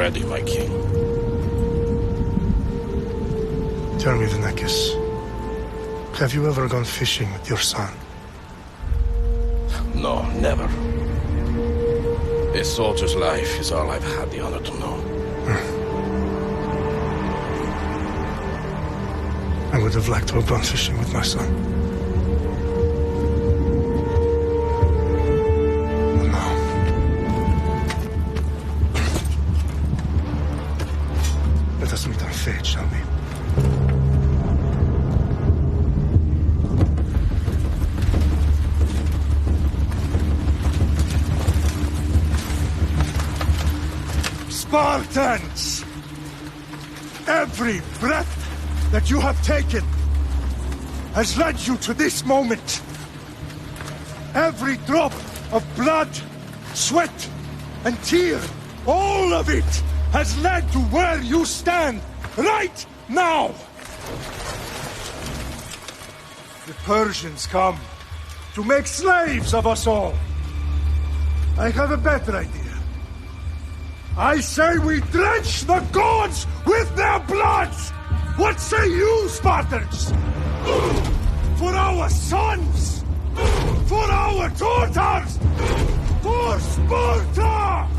ready, my king. Tell me, Vinakis, have you ever gone fishing with your son? No, never. A soldier's life is all I've had the honor to know. I would have liked to have gone fishing with my son. But no. Let us meet our fate, shall we? Spartans! Every breath that you have taken has led you to this moment. Every drop of blood, sweat, and tear, all of it has led to where you stand right now. The Persians come to make slaves of us all. I have a better idea. I say we drench the gods with their blood! What say you, Spartans? For our sons! For our daughters! For Sparta!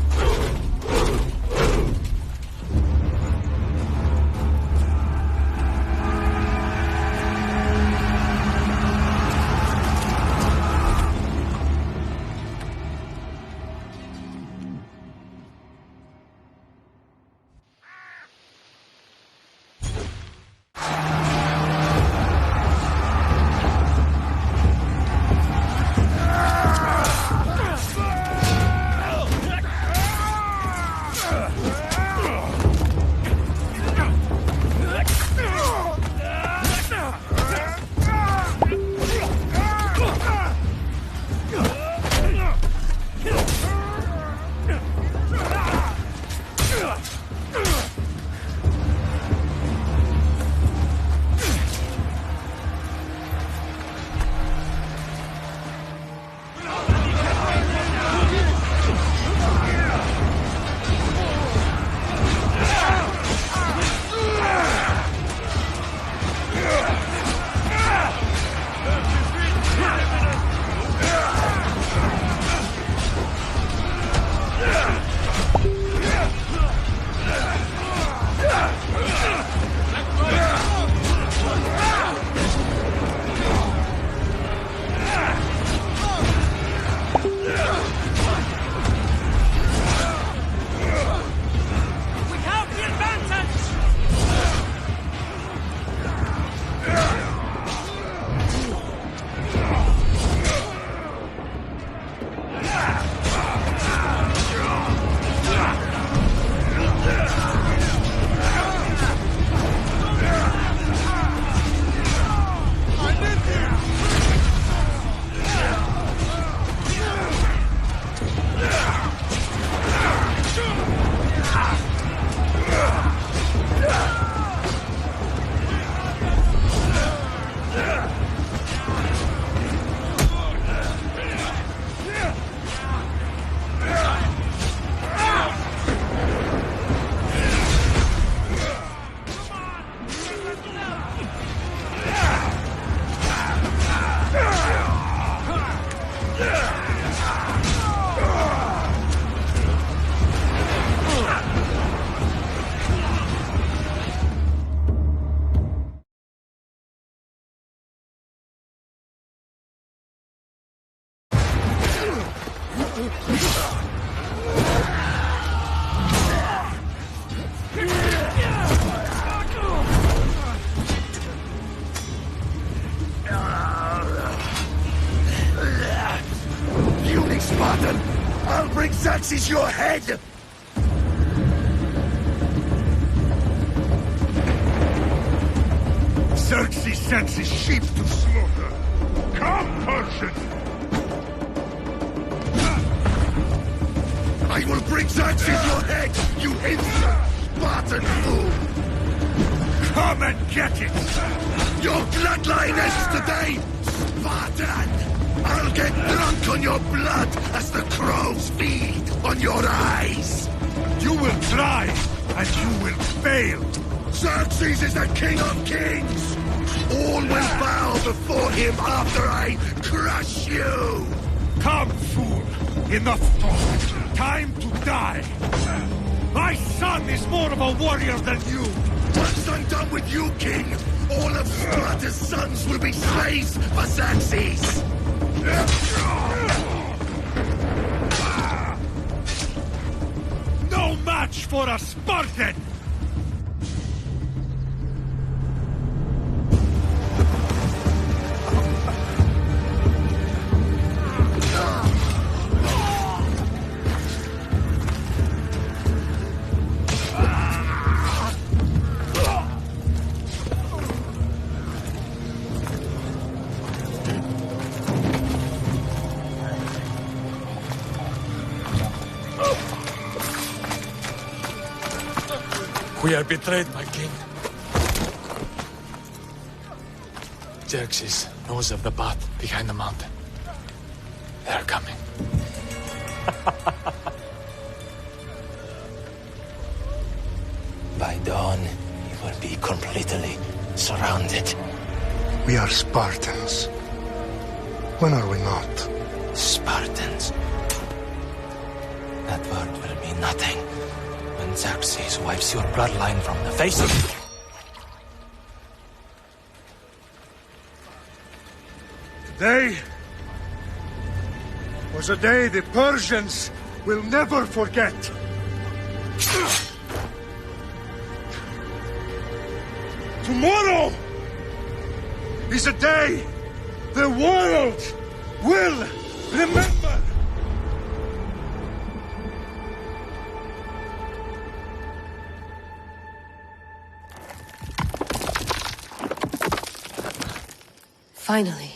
Spartan! I'll bring Xerxes your head! Xerxes sends his sheep to slaughter. Come, Persian! I will bring Xerxes your head, you insolent Spartan fool! Come and get it! Your bloodline ends today, Spartan! I'll get drunk on your blood as the crows feed on your eyes! You will try, and you will fail. Xerxes is the king of kings! All will bow before him after I crush you! Come, fool! Enough talk. Time to die. My son is more of a warrior than you. Once I'm done with you, king, all of Sparta's sons will be slaves for Xerxes! No match for a Spartan! We are betrayed, my king. Xerxes knows of the path behind the mountain. They are coming. By dawn, he will be completely surrounded. We are Spartans. When are we not? Spartans. That word will mean nothing when Xerxes wipes your bloodline from the face of... Today was a day the Persians will never forget. Tomorrow is a day the world will remember. Finally.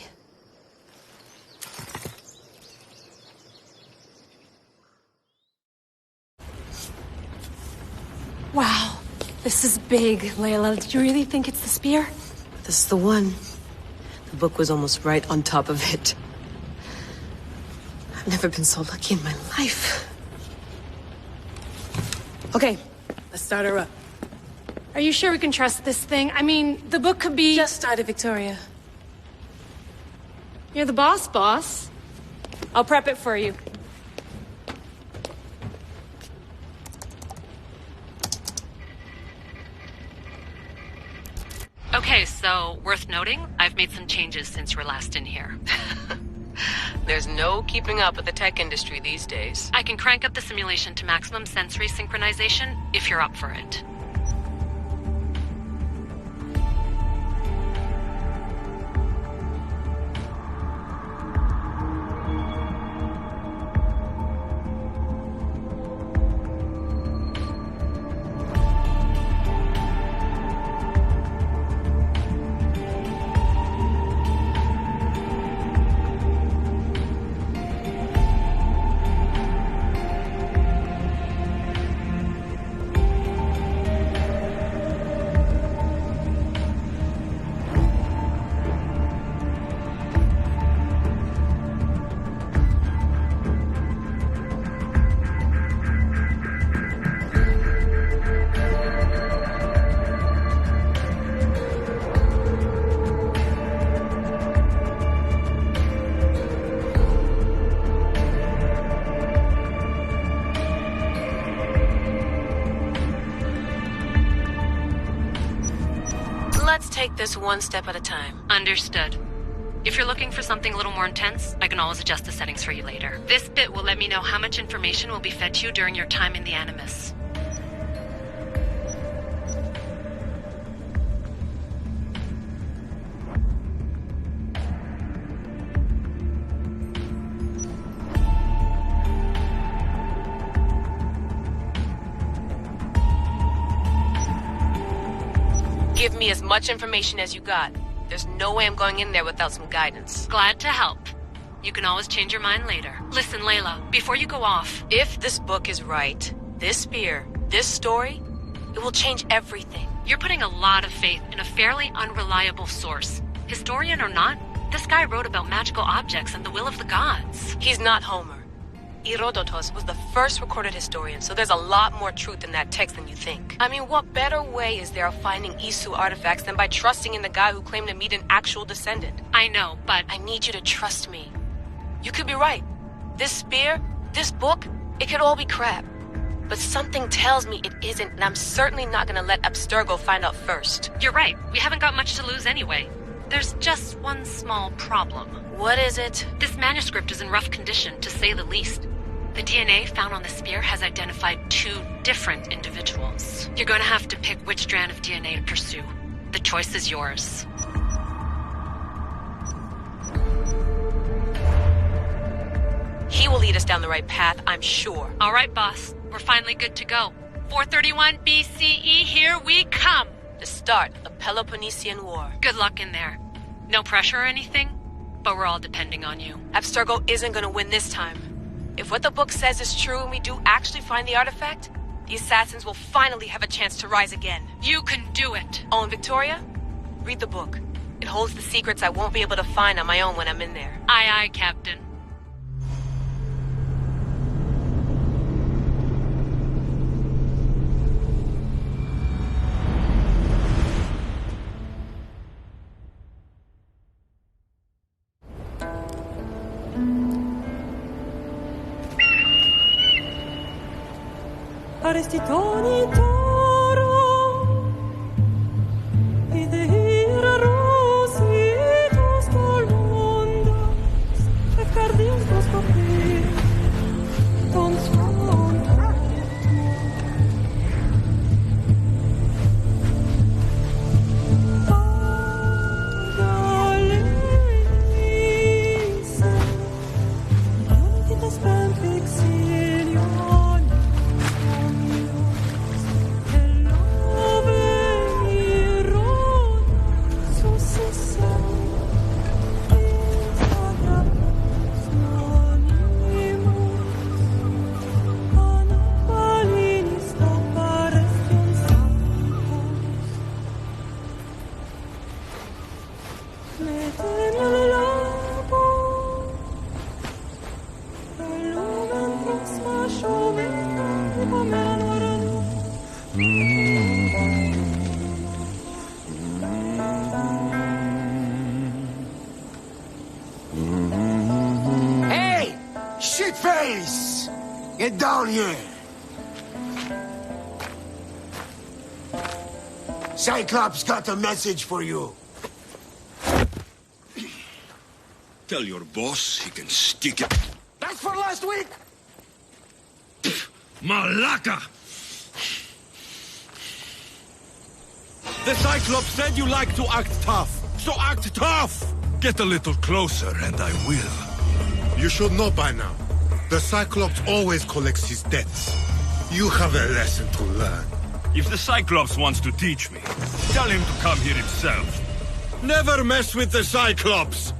Wow, this is big, Layla. Did you really think it's the spear? This is the one. The book was almost right on top of it. I've never been so lucky in my life. Okay, let's start her up. Are you sure we can trust this thing? I mean, the book could be... Just started, Victoria. You're the boss. I'll prep it for you. Okay, so, worth noting, I've made some changes since you were last in here. There's no keeping up with the tech industry these days. I can crank up the simulation to maximum sensory synchronization, if you're up for it. Let's take this one step at a time. Understood. If you're looking for something a little more intense, I can always adjust the settings for you later. This bit will let me know how much information will be fed to you during your time in the Animus. Give me as much information as you got. There's no way I'm going in there without some guidance. Glad to help. You can always change your mind later. Listen, Layla, before you go off... If this book is right, this spear, this story, it will change everything. You're putting a lot of faith in a fairly unreliable source. Historian or not, this guy wrote about magical objects and the will of the gods. He's not Homer. Herodotus was the first recorded historian, so there's a lot more truth in that text than you think. I mean, what better way is there of finding Isu artifacts than by trusting in the guy who claimed to meet an actual descendant? I know, but I need you to trust me. You could be right. This spear, this book, it could all be crap. But something tells me it isn't, and I'm certainly not gonna let Abstergo find out first. you're right. We haven't got much to lose anyway. There's just one small problem. What is it? This manuscript is in rough condition, to say the least. The DNA found on the spear has identified 2 different individuals. You're going to have to pick which strand of DNA to pursue. The choice is yours. He will lead us down the right path, I'm sure. All right, boss. We're finally good to go. 431 BCE, here we come! The start of the Peloponnesian War. Good luck in there. No pressure or anything, but we're all depending on you. Abstergo isn't gonna win this time. If what the book says is true and we do actually find the artifact, the assassins will finally have a chance to rise again. You can do it! Oh, and Victoria? Read the book. It holds the secrets I won't be able to find on my own when I'm in there. Aye, aye, Captain. Arestitoni toro, ideir rositos colondas, efcardius proscopir, ton son Pagalese, Antitas Pamphixilion. Hey! Shitface! Get down here! Cyclops got a message for you. Tell your boss he can stick it. That's for last week! Malaka! The Cyclops said you like to act tough, so act tough! Get a little closer and I will. You should know by now. The Cyclops always collects his debts. You have a lesson to learn. If the Cyclops wants to teach me, tell him to come here himself. Never mess with the Cyclops!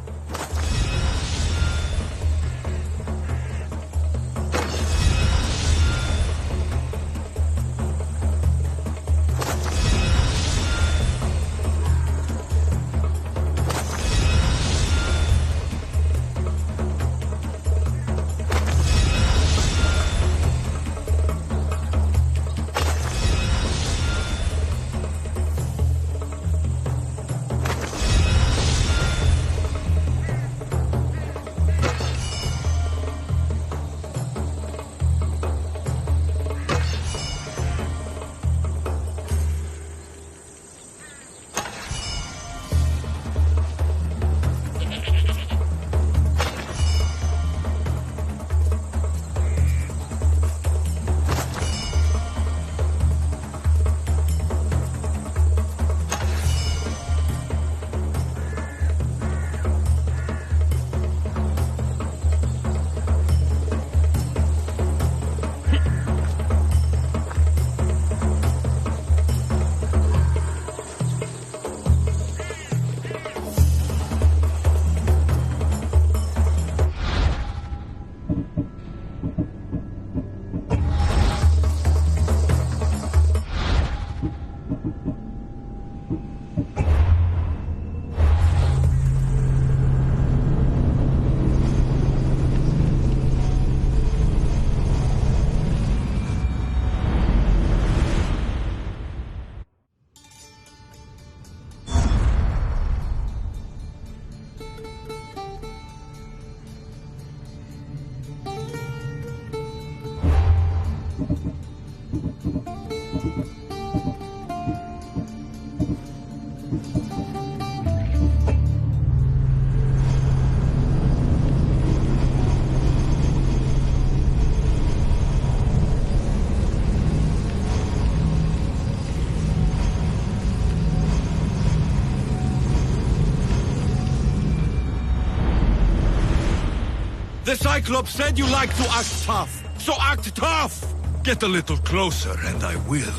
The Cyclops said you like to act tough, so act tough! Get a little closer, and I will.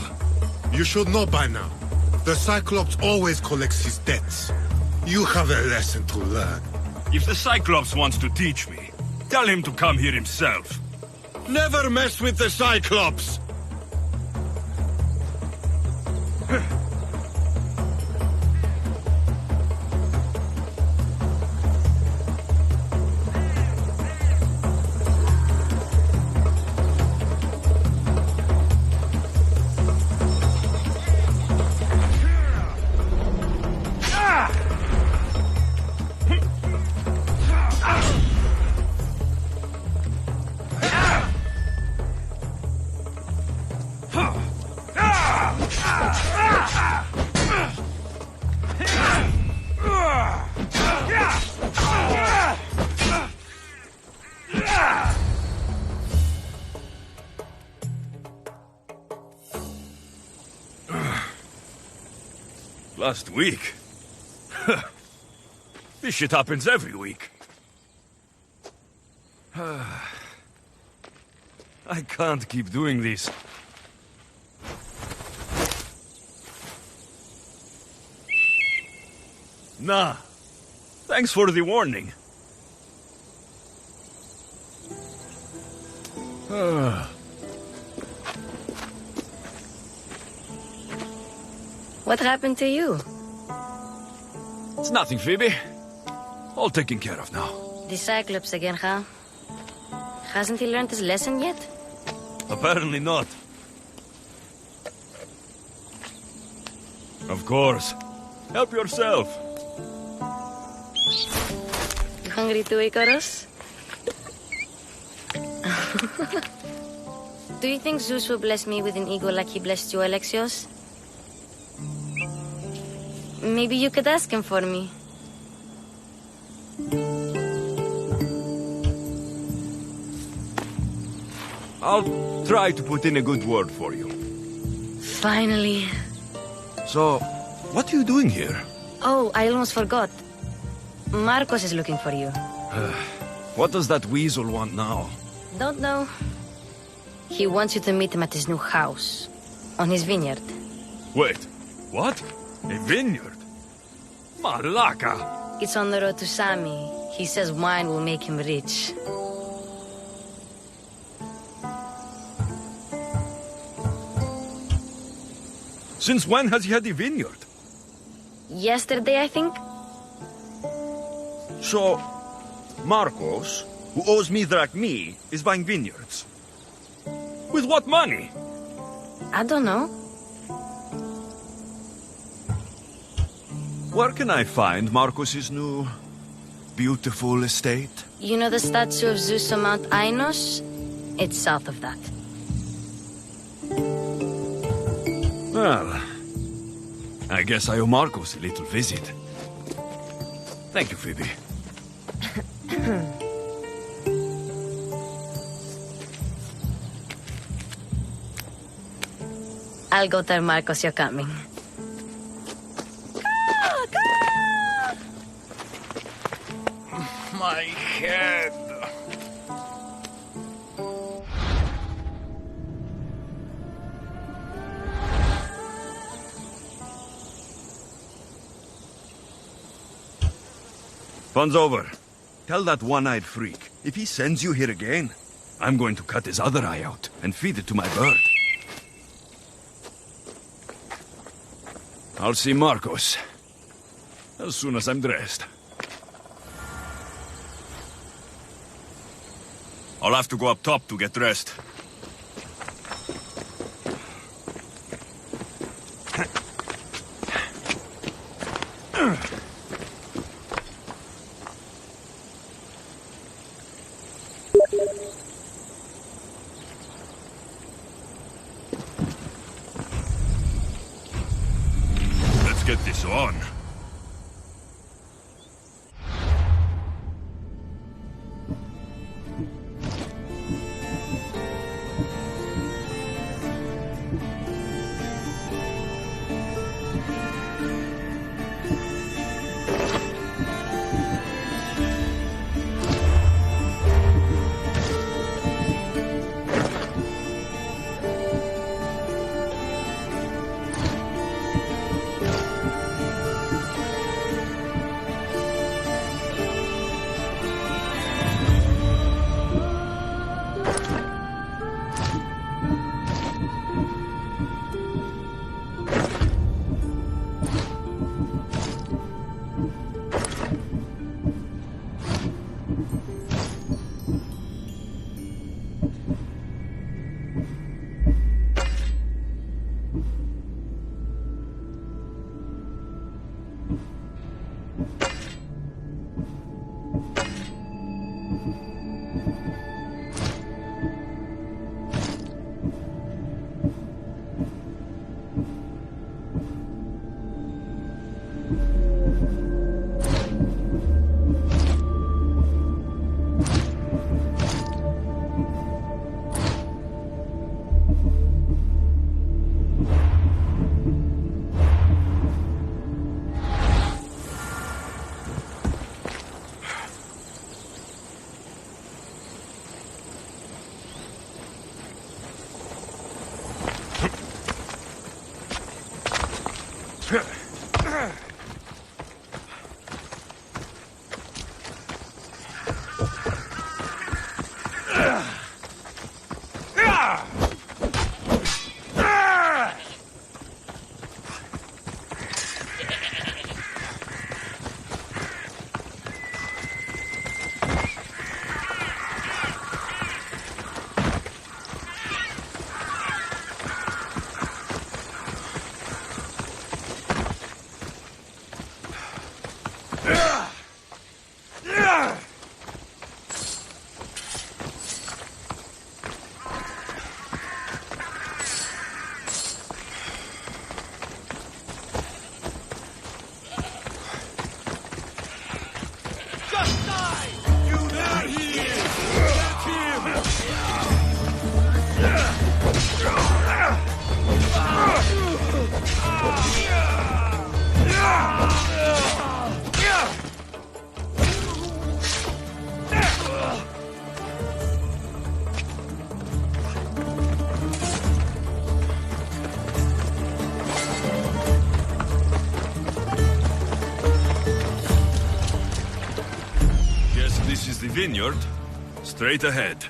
You should know by now. The Cyclops always collects his debts. You have a lesson to learn. If the Cyclops wants to teach me, tell him to come here himself. Never mess with the Cyclops! Last week? This shit happens every week. I can't keep doing this. Nah. Thanks for the warning. What happened to you? It's nothing, Phoebe. All taken care of now. The Cyclops again, huh? Hasn't he learned his lesson yet? Apparently not. Of course. Help yourself. You hungry too, Icarus? Do you think Zeus will bless me with an ego like he blessed you, Alexios? Maybe you could ask him for me. I'll try to put in a good word for you. Finally. So, what are you doing here? Oh, I almost forgot. Marcos is looking for you. What does that weasel want now? Don't know. He wants you to meet him at his new house. On his vineyard. Wait, what? A vineyard? Malaka! It's on the road to Sami. He says wine will make him rich. Since when has he had a vineyard? Yesterday, I think? So, Marcos, who owes me drachmi, is buying vineyards. With what money? I don't know. Where can I find Marcos's new, beautiful estate? You know the statue of Zeus on Mount Ainos? It's south of that. Well, I guess I owe Marcos a little visit. Thank you, Phoebe. I'll go tell Marcos you're coming. My head. Fun's over. Tell that one-eyed freak, if he sends you here again, I'm going to cut his other eye out and feed it to my bird. I'll see Marcos as soon as I'm dressed. I'll have to go up top to get dressed. put this on. The vineyard, straight ahead.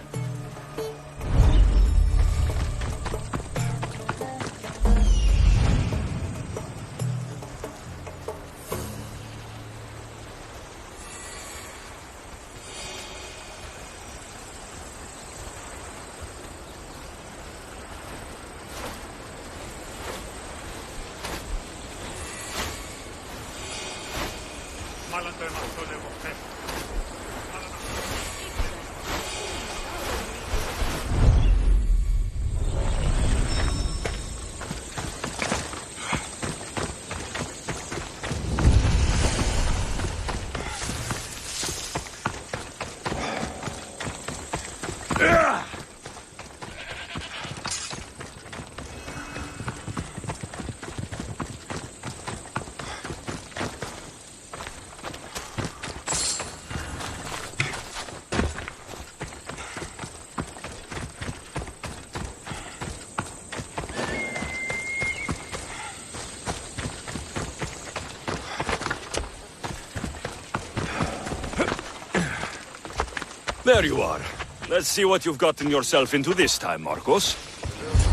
There you are. Let's see what you've gotten yourself into this time, Marcos.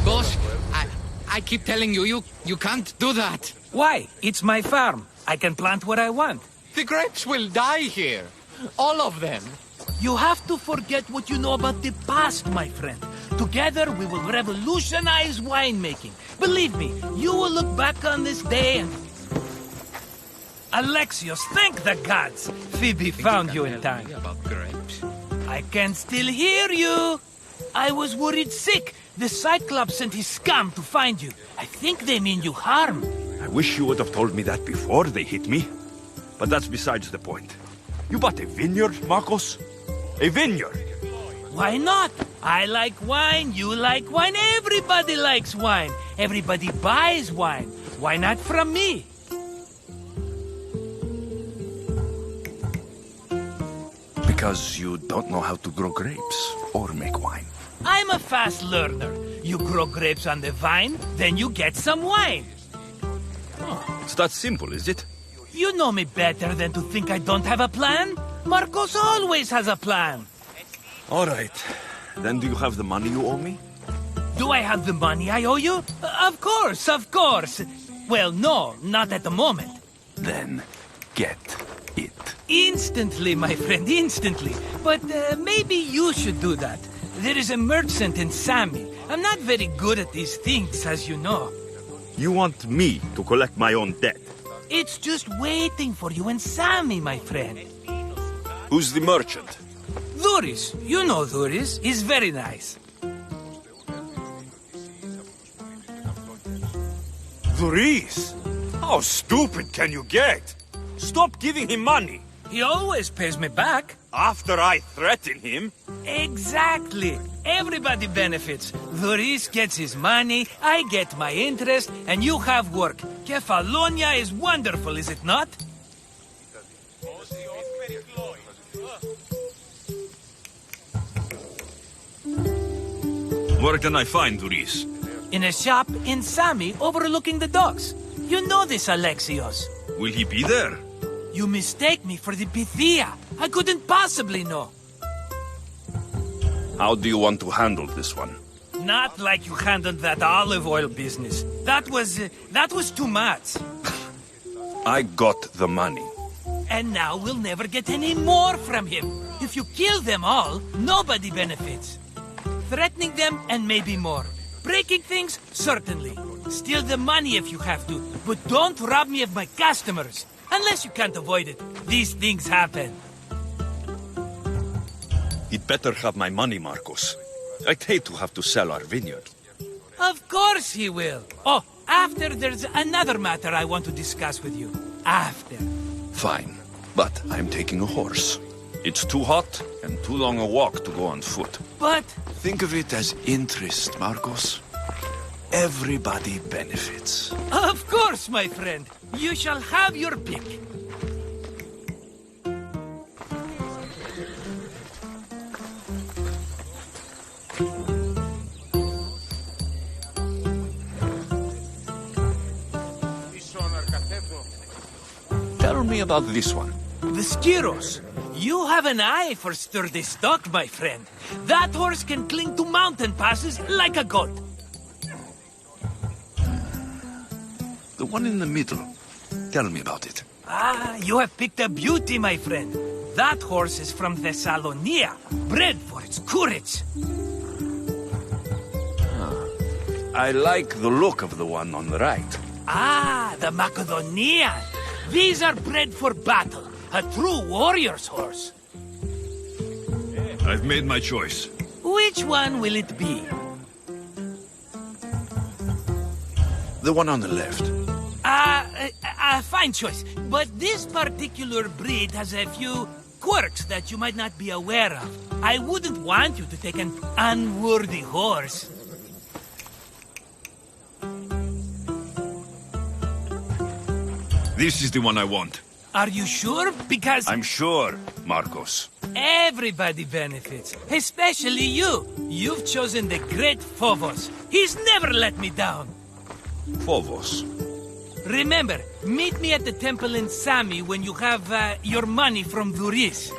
Boss, I keep telling you, you can't do that. Why? It's my farm. I can plant what I want. The grapes will die here. All of them. You have to forget what you know about the past, my friend. Together, we will revolutionize winemaking. Believe me, you will look back on this day and... Alexios, thank the gods! Phoebe found you in time. About grapes. I can still hear you! I was worried sick. The Cyclops sent his scum to find you. I think they mean you harm. I wish you would have told me that before they hit me. But that's besides the point. You bought a vineyard, Marcos? A vineyard? Why not? I like wine, you like wine, everybody likes wine. Everybody buys wine. Why not from me? Because you don't know how to grow grapes or make wine. I'm a fast learner. You grow grapes on the vine, then you get some wine. It's that simple, is it? You know me better than to think I don't have a plan. Marcos always has a plan. All right. Then do you have the money you owe me? Do I have the money I owe you? Of course, of course. Well, no, not at the moment. Then get it. Instantly, my friend, instantly. But maybe you should do that. There is a merchant in Sami. I'm not very good at these things, as you know. You want me to collect my own debt? It's just waiting for you in Sami, my friend. Who's the merchant? Duris. You know Duris. He's very nice. Duris? How stupid can you get? Stop giving him money. He always pays me back. After I threaten him? Exactly. Everybody benefits. Duris gets his money, I get my interest, and you have work. Kefalonia is wonderful, is it not? Where can I find Duris? In a shop in Sami overlooking the docks. You know this, Alexios. Will he be there? You mistake me for the Pythia. I couldn't possibly know. How do you want to handle this one? Not like you handled that olive oil business. That was too much. I got the money. And now we'll never get any more from him. If you kill them all, nobody benefits. Threatening them and maybe more. Breaking things, certainly. Steal the money if you have to. But don't rob me of my customers. Unless you can't avoid it. These things happen. He'd better have my money, Marcos. I'd hate to have to sell our vineyard. Of course he will. Oh, after there's another matter I want to discuss with you. After. Fine. But I'm taking a horse. It's too hot and too long a walk to go on foot. But... Think of it as interest, Marcos. Everybody benefits. Of course, my friend. You shall have your pick. Tell me about this one. The Skiros. You have an eye for sturdy stock, my friend. That horse can cling to mountain passes like a goat. The one in the middle. Tell me about it. Ah, you have picked a beauty, my friend. That horse is from Thessalonia, bred for its courage. I like the look of the one on the right. Ah, the Macedonian. These are bred for battle. A true warrior's horse. I've made my choice. Which one will it be? The one on the left. Fine choice. But this particular breed has a few quirks that you might not be aware of. I wouldn't want you to take an unworthy horse. This is the one I want. Are you sure? Because... I'm sure, Marcos. Everybody benefits, especially you. You've chosen the great Phobos. He's never let me down. Phobos? Remember, meet me at the temple in Sami when you have your money from Duris.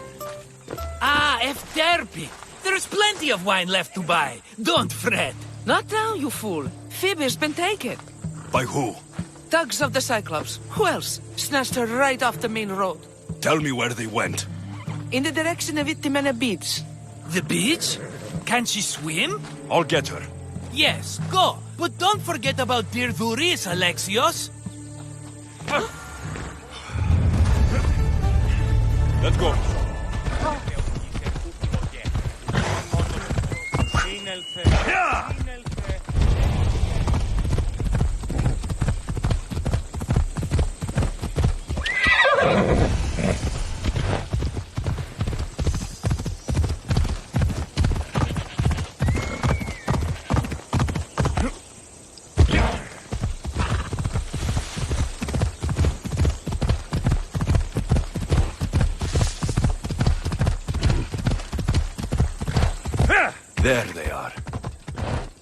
Ah, Efterpi. There's plenty of wine left to buy. Don't fret. Not now, you fool. Phoebe's been taken. By who? Thugs of the Cyclops. Who else? Snatched her right off the main road. Tell me where they went. In the direction of Itimena Beach. The beach? Can she swim? I'll get her. Yes, go. But don't forget about dear Duris, Alexios. Let's go.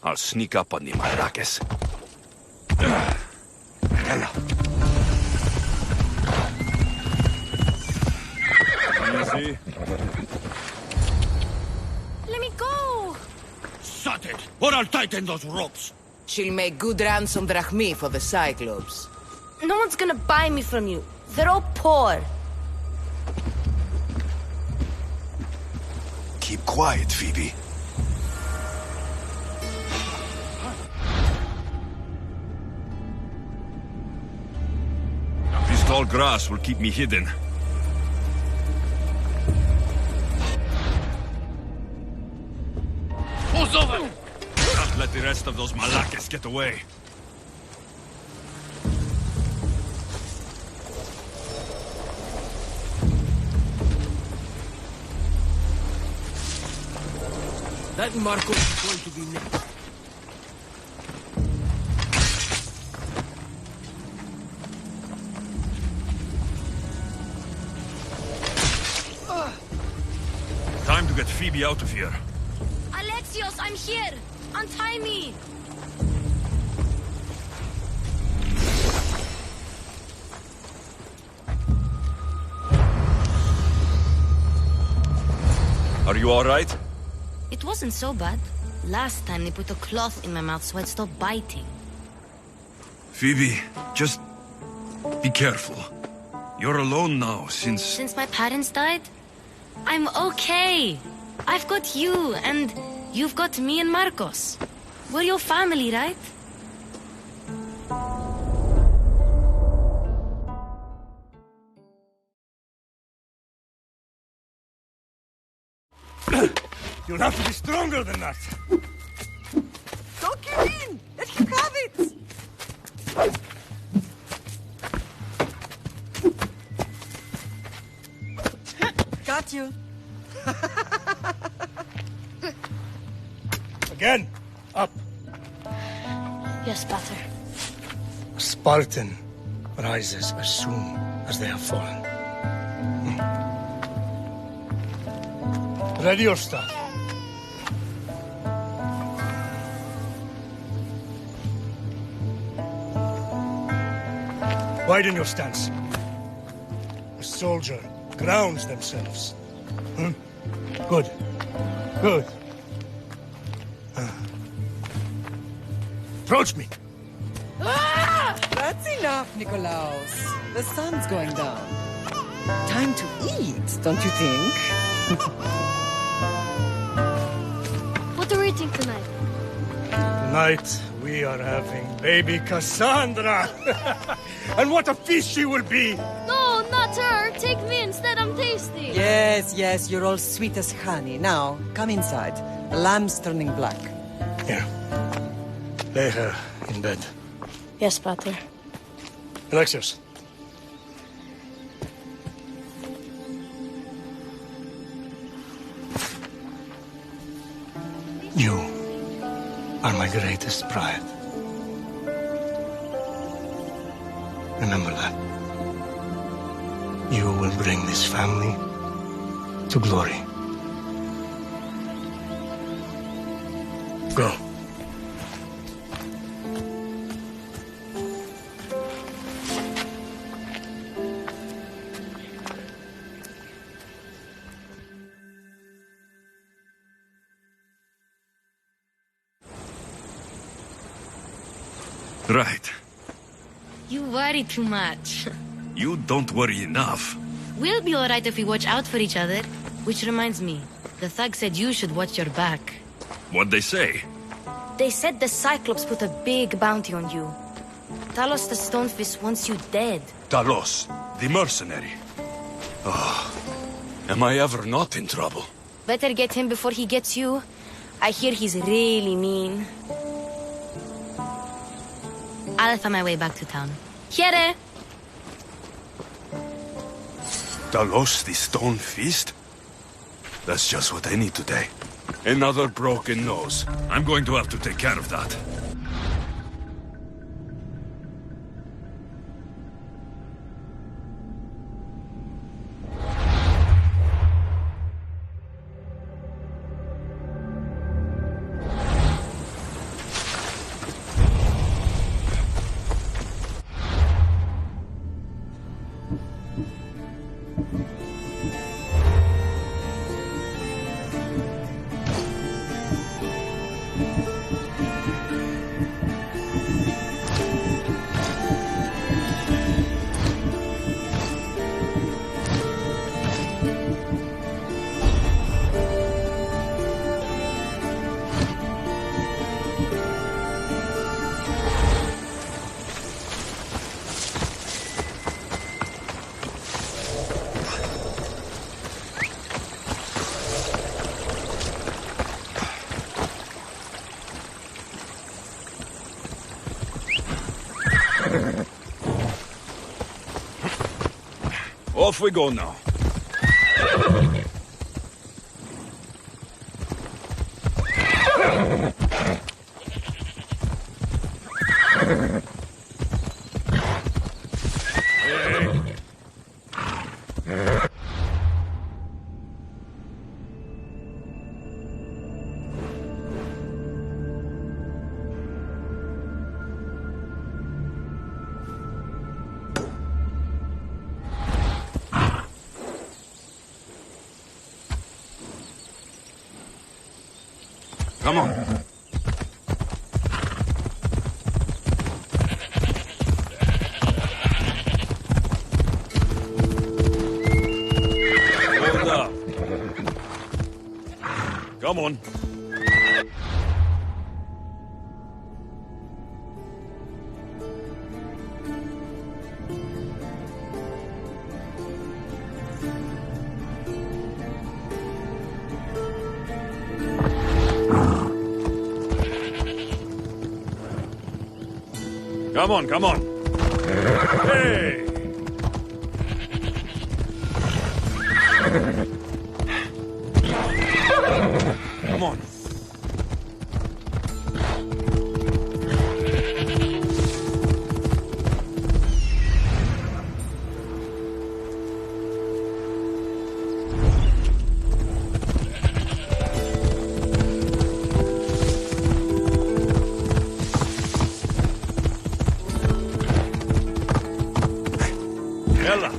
I'll sneak up on the Marrakes. Hello. Easy. Let me go! Shut it, or I'll tighten those ropes. She'll make good ransom drachmi for the Cyclops. No one's gonna buy me from you. They're all poor. Keep quiet, Phoebe. This tall grass will keep me hidden. Who's over? Not let the rest of those Malakas get away. That Marco is going to be next. Time to get Phoebe out of here. Alexios, I'm here! Untie me! Are you all right? It wasn't so bad. Last time they put a cloth in my mouth so I'd stop biting. Phoebe, just be careful. You're alone now since... Since my parents died? I'm okay. I've got you, and you've got me and Marcos. We're your family, right? You'll have to be stronger than that. Don't give in! Let him have it! Got you. Again. Up. Yes, Pater. A Spartan rises as soon as they have fallen. Ready your staff. Widen your stance. A soldier grounds themselves. Good. Good. Approach me. That's enough, Nikolaos. The sun's going down. Time to eat, don't you think? What are we eating tonight? Tonight, we are having baby Cassandra. And what a feast she will be. No, not her. Take me instead. I'm tasty. Yes, yes, you're all sweet as honey. Now, come inside. The lamb's turning black. Here. Lay her in bed. Yes, Pater. Alexios. You are my greatest pride. Remember that. You will bring this family to glory. Go. Right. You worry too much. You don't worry enough. We'll be alright if we watch out for each other. Which reminds me, the thug said you should watch your back. What'd they say? They said the Cyclops put a big bounty on you. Talos the Stonefist wants you dead. Talos, the mercenary. Oh, am I ever not in trouble? Better get him before he gets you. I hear he's really mean. I'll find my way back to town. Here! Talos, the stone fist? That's just what I need today. Another broken nose. I'm going to have to take care of that. Off we go now. Come on. Hold up. Come on. Come on, come on. Hey! Come on. Ella.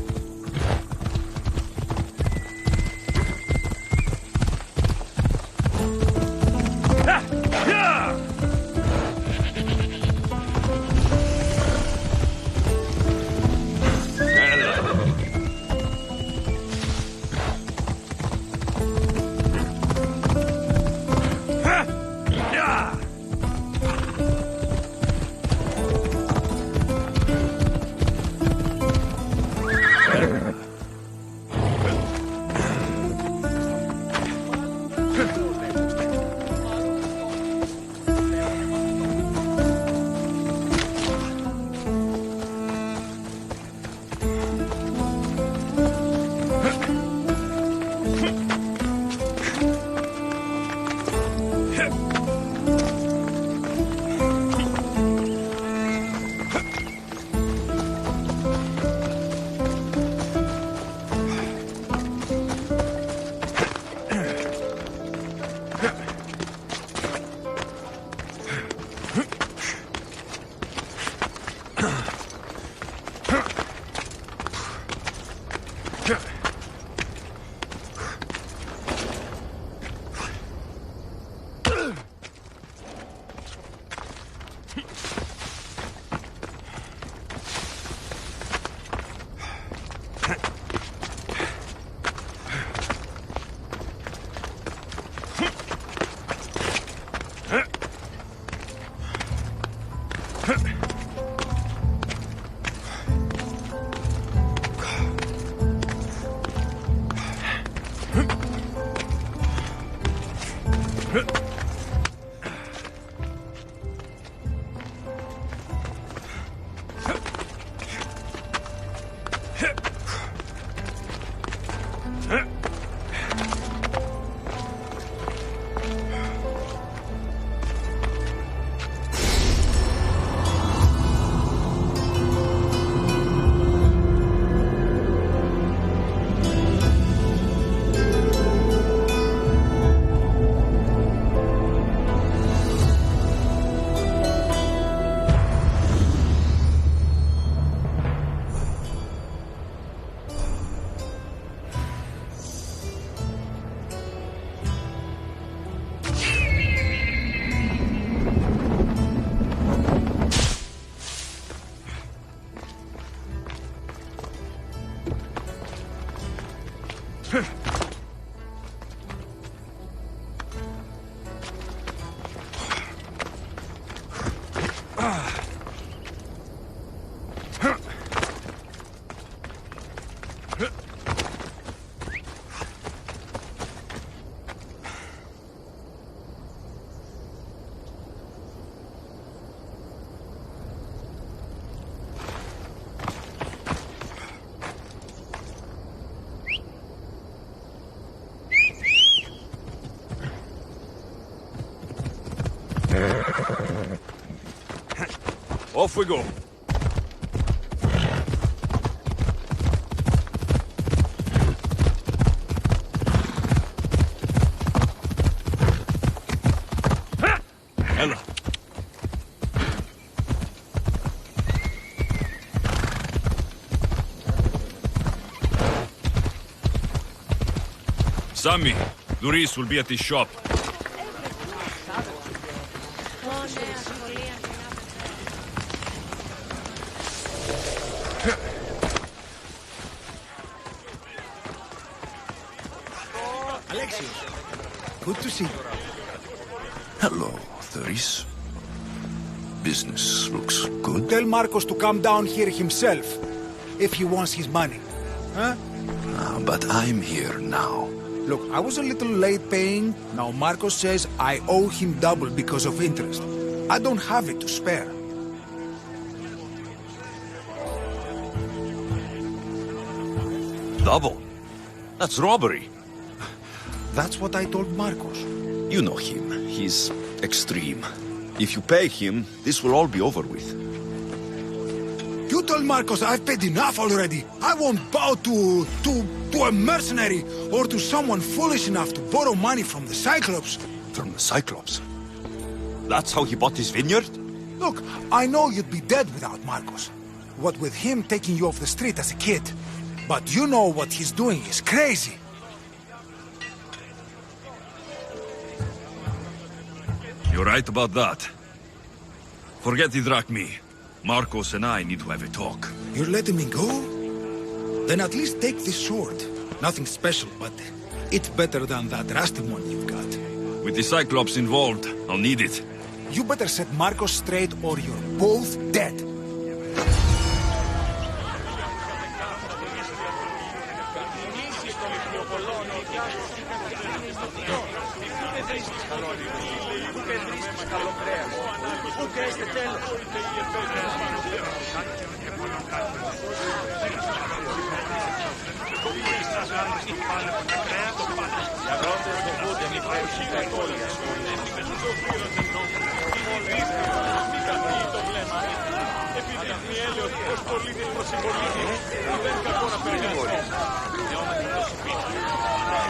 Off we go. Ella. Sammy, Luis will be at his shop. Alexios, good to see you. Hello, Therese. Business looks good. Tell Marcos to come down here himself, if he wants his money. Huh? But I'm here now. Look, I was a little late paying. Now Marcos says I owe him double because of interest. I don't have it to spare. Double? That's robbery. That's what I told Marcos. You know him. He's extreme. If you pay him, this will all be over with. You told Marcos I've paid enough already. I won't bow to a mercenary or to someone foolish enough to borrow money from the Cyclops. From the Cyclops? That's how he bought his vineyard? Look, I know you'd be dead without Marcos. What with him taking you off the street as a kid. But you know what he's doing is crazy. You're right about that. Forget Idrakmi. Marcos and I need to have a talk. You're letting me go? Then at least take this sword. Nothing special, but it's better than that rusty one you've got. With the Cyclops involved, I'll need it. You better set Marcos straight or you're both dead.